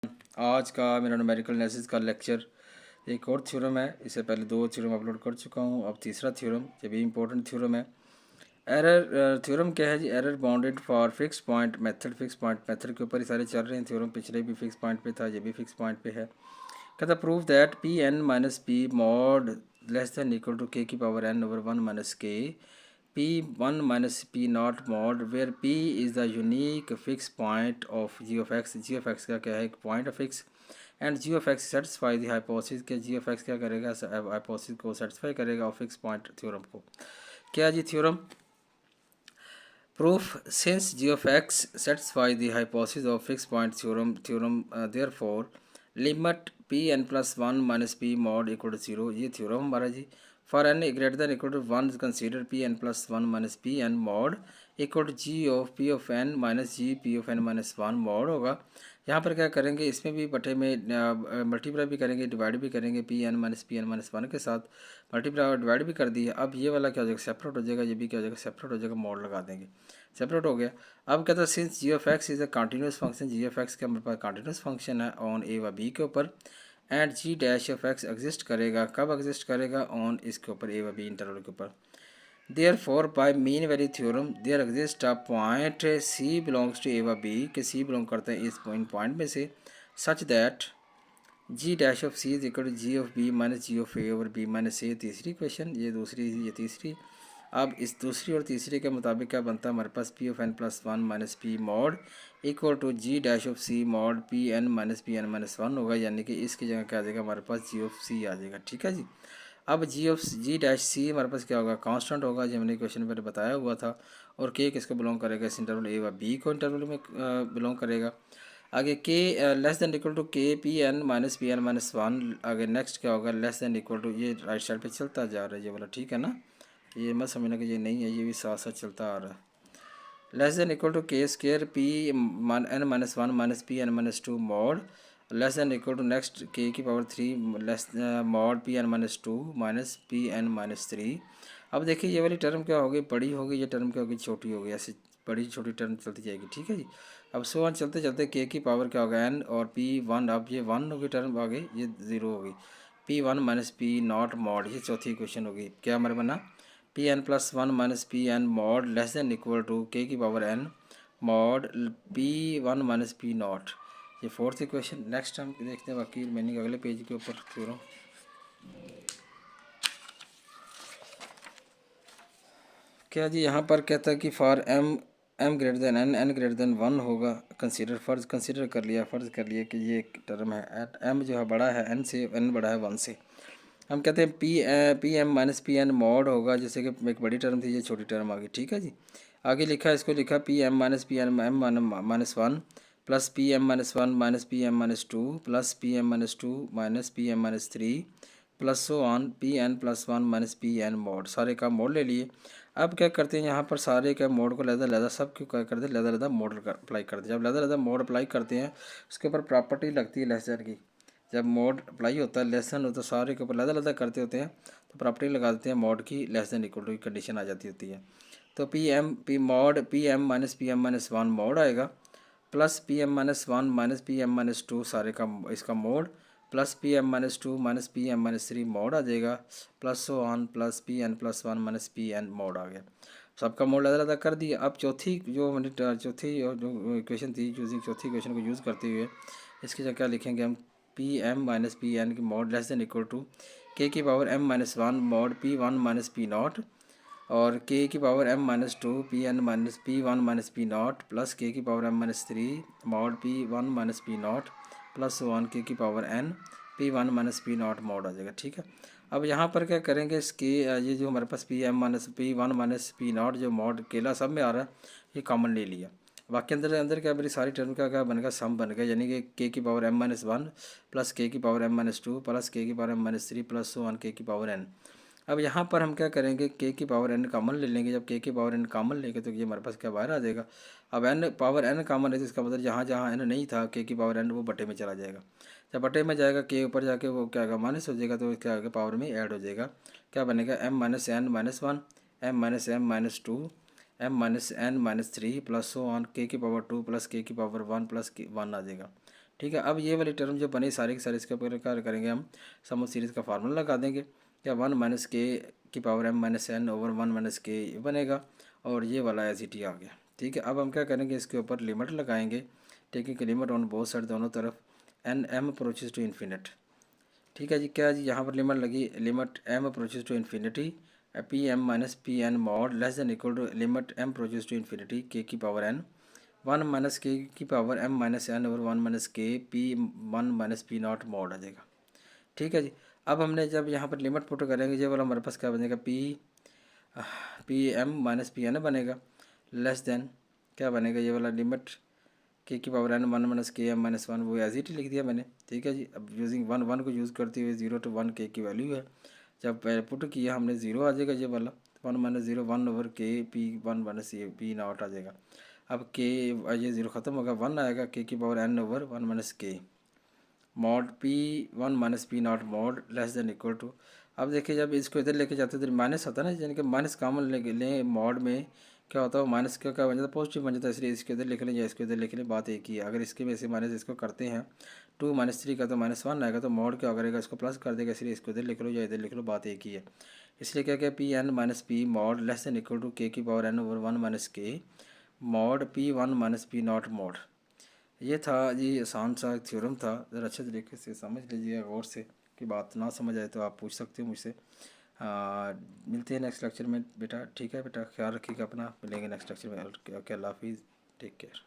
आज का मेरा न्यूमेरिकल एनालिसिस का लेक्चर एक और थ्योरम है। इससे पहले 2 थ्योरम अपलोड कर चुका हूँ, अब तीसरा थ्योरम, ये भी इंपॉर्टेंट थ्योरम है। एरर थ्योरम क्या है जी? Error bounded for fix point method. Fix point method के ऊपर ही सारे चल रहे हैं थ्योरम। पिछले भी फिक्स पॉइंट पे था, ये भी फिक्स पॉइंट पे है। कहता prove that P N minus P mod less than equal to K की पावर एन ओवर 1 माइनस के P1 minus P naught mod where P is the unique fixed point of g of x। g of x का क्या है? एक point fix and g of x satisfy the hypothesis के g of x क्या करेगा? Hypothesis को satisfy करेगा और फिक्स पॉइंट थ्योरम को। क्या जी theorem? Proof since g of x satisfy the hypothesis of fixed point theorem therefore limit p n plus 1 minus p mod equal to 0। ये theorem हमारा जी। For n greater than equal to 1 consider P N plus 1 minus P N mod equal to G of P of N minus G P of N minus 1 mod होगा। यहाँ पर क्या करेंगे? इसमें भी बटे में मल्टीप्लाई भी करेंगे, डिवाइड भी करेंगे। पी एन माइनस 1 के साथ मल्टीप्लाई और डिवाइड भी कर दिया। अब ये वाला क्या हो जाएगा? सेपरेट हो जाएगा। ये भी क्या हो जाएगा? सेपरेट हो जाएगा। मॉड लगा देंगे, सेपरेट हो गया। अब कहता है since G of X is a continuous function, G of X का हमारे पास कंटिन्यूस फंक्शन है ऑन ए व बी के ऊपर, and G dash of X exist करेगा। कब एग्जिस्ट करेगा? ऑन इसके ऊपर, ए व बी इंटरवल के ऊपर। Therefore by mean value theorem there exist a point C belongs to A व बी, के सी बिलोंग करता है इस पॉइंट में से, such that G dash of C is equal to G of B minus G of A over B minus A. तीसरी question, ये दूसरी, ये तीसरी। अब इस दूसरी और तीसरे के मुताबिक क्या बनता है हमारे पास? P of N plus 1 minus P mod equal to G dash of C mod P N minus 1 होगा, यानी कि इसकी जगह क्या आ जाएगा हमारे पास? जी ऑफ सी आ जाएगा। ठीक है जी। अब जी डैश सी हमारे पास क्या होगा? कांस्टेंट होगा, जो हमने क्वेश्चन में बताया हुआ था। और के किसको बिलोंग करेगा? इस इंटरवल ए व बी को इंटरवल में बिलोंग करेगा। आगे के लेस देन इक्वल टू के पी एन माइनस 1। आगे नेक्स्ट क्या होगा? लेस देन इक्वल टू, ये राइट साइड पे चलता जा रहा है ये वाला, ठीक है ना? ये मत समझना कि ये नहीं है, ये भी साथ साथ चलता आ रहा है। Less than equal to K square P N minus 1 minus P N minus 2 mod less than equal to next K की power 3 less mod P N minus 2 minus P N minus 3। अब देखिए ये वाली टर्म क्या होगी? बड़ी होगी। ये टर्म क्या होगी? छोटी होगी। ऐसे बड़ी छोटी टर्म चलती जाएगी। ठीक है जी। अब सो वन चलते चलते के की पावर क्या होगा? एन और पी 1। अब ये 1 होगी टर्म, आ गई ये 0 होगी। P 1 minus P naught mod, ये चौथी क्वेश्चन होगी। क्या हमारे बना? P N plus 1 minus P N mod less than equal to K की power N mod P 1 minus P naught. ये फोर्थ क्वेश्चन। नेक्स्ट हम देखते हैं बाकी रिमेनिंग अगले पेज के ऊपर थ्योरम। क्या जी? यहाँ पर कहता है कि for M greater than N greater than 1 होगा। कंसीडर कर लिया, फ़र्ज़ कर लिया कि ये एक टर्म है एट एम जो है बड़ा है एन से, एन बड़ा है 1 से। हम कहते हैं P M minus P N mod होगा, जैसे कि एक बड़ी टर्म थी, ये छोटी टर्म आ गई। ठीक है जी। आगे लिखा, इसको लिखा P M minus 1 plus P M minus 1 minus P M minus 2 plus P M minus 2 minus P M minus 3 plus so on P N plus 1 minus P N mod. सारे का मोड ले लिए। अब क्या करते हैं यहाँ पर? सारे का मोड को लहदा सब क्यों क्या करते हैं? लहदा मोड अप्लाई करते हैं। जब लहदा मोड अप्लाई करते हैं उसके ऊपर प्रॉपर्टी लगती है लेसन की। जब मोड अप्लाई होता है, लेसन होता है, सारे के ऊपर लहदा करते होते हैं तो प्रॉपर्टी लगा देते हैं मोड की, लेस देन इक्वल टू की कंडीशन आ जाती होती है। तो पी एम माइनस 1 मोड आएगा plus P M minus 1 minus P M minus 2 सारे का इसका mod plus P M minus 2 minus P M minus 3 mod आ जाएगा plus so on plus P N plus 1 minus P N mod आ गया। सबका mode अलग अलग कर दिया। अब चौथी जो मैंने चौथी जो इक्वेशन थी, यूजिंग चौथी इक्वेशन को यूज़ करते हुए इसकी जगह क्या लिखेंगे हम? P M minus P N की mod less than equal to K की power M minus 1 mod P 1 minus P naught और के की power M minus 2 P N minus P 1 minus P naught plus K की power M minus 3 mod P 1 minus P naught plus 1 K की power N P 1 minus P naught mod आ जाएगा। ठीक है। अब यहाँ पर क्या करेंगे? इसके ये जो हमारे पास P M minus P 1 minus P naught जो मॉड केला सब में आ रहा है, ये कॉमन ले लिया। बाकी अंदर अंदर क्या मेरी सारी टर्म का क्या बन गया? सम बन गया, यानी कि के की power M minus 1 plus K की power M minus 2 plus K की power M minus 3 plus 1 K की पावर एन। अब यहाँ पर हम क्या करेंगे? के की पावर एन कॉमन ले लेंगे। जब के की पावर एन कॉमन लेंगे तो ये हमारे पास क्या बाहर आ जाएगा? अब एन पावर एन कॉमन है तो इसका मतलब जहाँ जहाँ एन नहीं था के की पावर एन वो बटे में चला जाएगा। जब बटे में जाएगा के ऊपर जाके वो क्या होगा? माइनस हो जाएगा, तो क्या होगा? पावर में ऐड हो जाएगा। क्या बनेगा? M minus N minus 1 M minus 2 M minus N minus 3 plus so on K की पावर 2 प्लस के की पावर 1 प्लस 1 आ जाएगा। ठीक है, अब ये वाली टर्म जो बनी सारी की सारी, इसके ऊपर क्या करेंगे हम, सम ऑफ सीरीज़ का फार्मूला लगा देंगे। क्या 1 माइनस के की power M minus N over 1 minus K बनेगा, और ये वाला एज इट ही आ गया। ठीक है, अब हम क्या करेंगे, इसके ऊपर लिमिट लगाएंगे। Taking limit on both side, दोनों तरफ, N M approaches to infinite. ठीक है जी, क्या जी यहाँ पर लिमिट लगी, limit M approaches to infinity P M minus P N mod less than equal to limit M approaches to infinity K की पावर एन 1 माइनस के की power M minus N over 1 minus K P 1 minus P naught mod आ जाएगा। ठीक है जी, अब हमने जब यहाँ पर लिमिट पुट करेंगे, ये वाला हमारे पास क्या बनेगा, P M minus P N बनेगा, लेस देन क्या बनेगा, ये वाला लिमिट के की power N 1 minus K M minus 1, वो एज इट ही लिख दिया मैंने। ठीक है जी, अब यूजिंग 1 को यूज़ करते हुए 0 to 1 के की वैल्यू है, जब पुट किया हमने 0 आ जाएगा, ये वाला 1 माइनस 0 1 ओवर के पी 1 माइनस ये पी नॉट आ जाएगा। अब के ये 0 ख़त्म होगा, 1 आएगा, के की power N over 1 minus K mod P 1 minus P naught mod less than equal to. अब देखिए, जब इसको इधर लेके जाते हैं तो माइनस होता है ना, यानी कि माइनस कॉमन लें मॉड में, क्या होता है, माइनस क्या बन जाता है, पॉजिटिव बन जाता है, इसलिए इसके इधर लिख लें या इसको इधर लिख लें, बात एक ही है। अगर इसके में से माइनस इसको करते हैं 2 माइनस 3 का तो माइनस 1 आएगा, तो मॉड क्या करेगा, इसको प्लस कर देगा, इसलिए इसको इधर लिख लो या इधर लिख लो, बात एक ही है। इसलिए क्या क्या P N minus P mod less than equal to K की power N over 1 minus K mod P 1 minus P naught mod. ये था जी, आसान सा थ्योरम था, ज़रा अच्छे तरीके से समझ लीजिएगा गौर से। कि बात ना समझ आए तो आप पूछ सकते हो मुझसे। मिलते हैं नेक्स्ट लेक्चर में बेटा। ठीक है बेटा, ख्याल रखिएगा अपना, मिलेंगे नेक्स्ट लेक्चर में। ओके, अल्लाह हाफिज़, टेक केयर।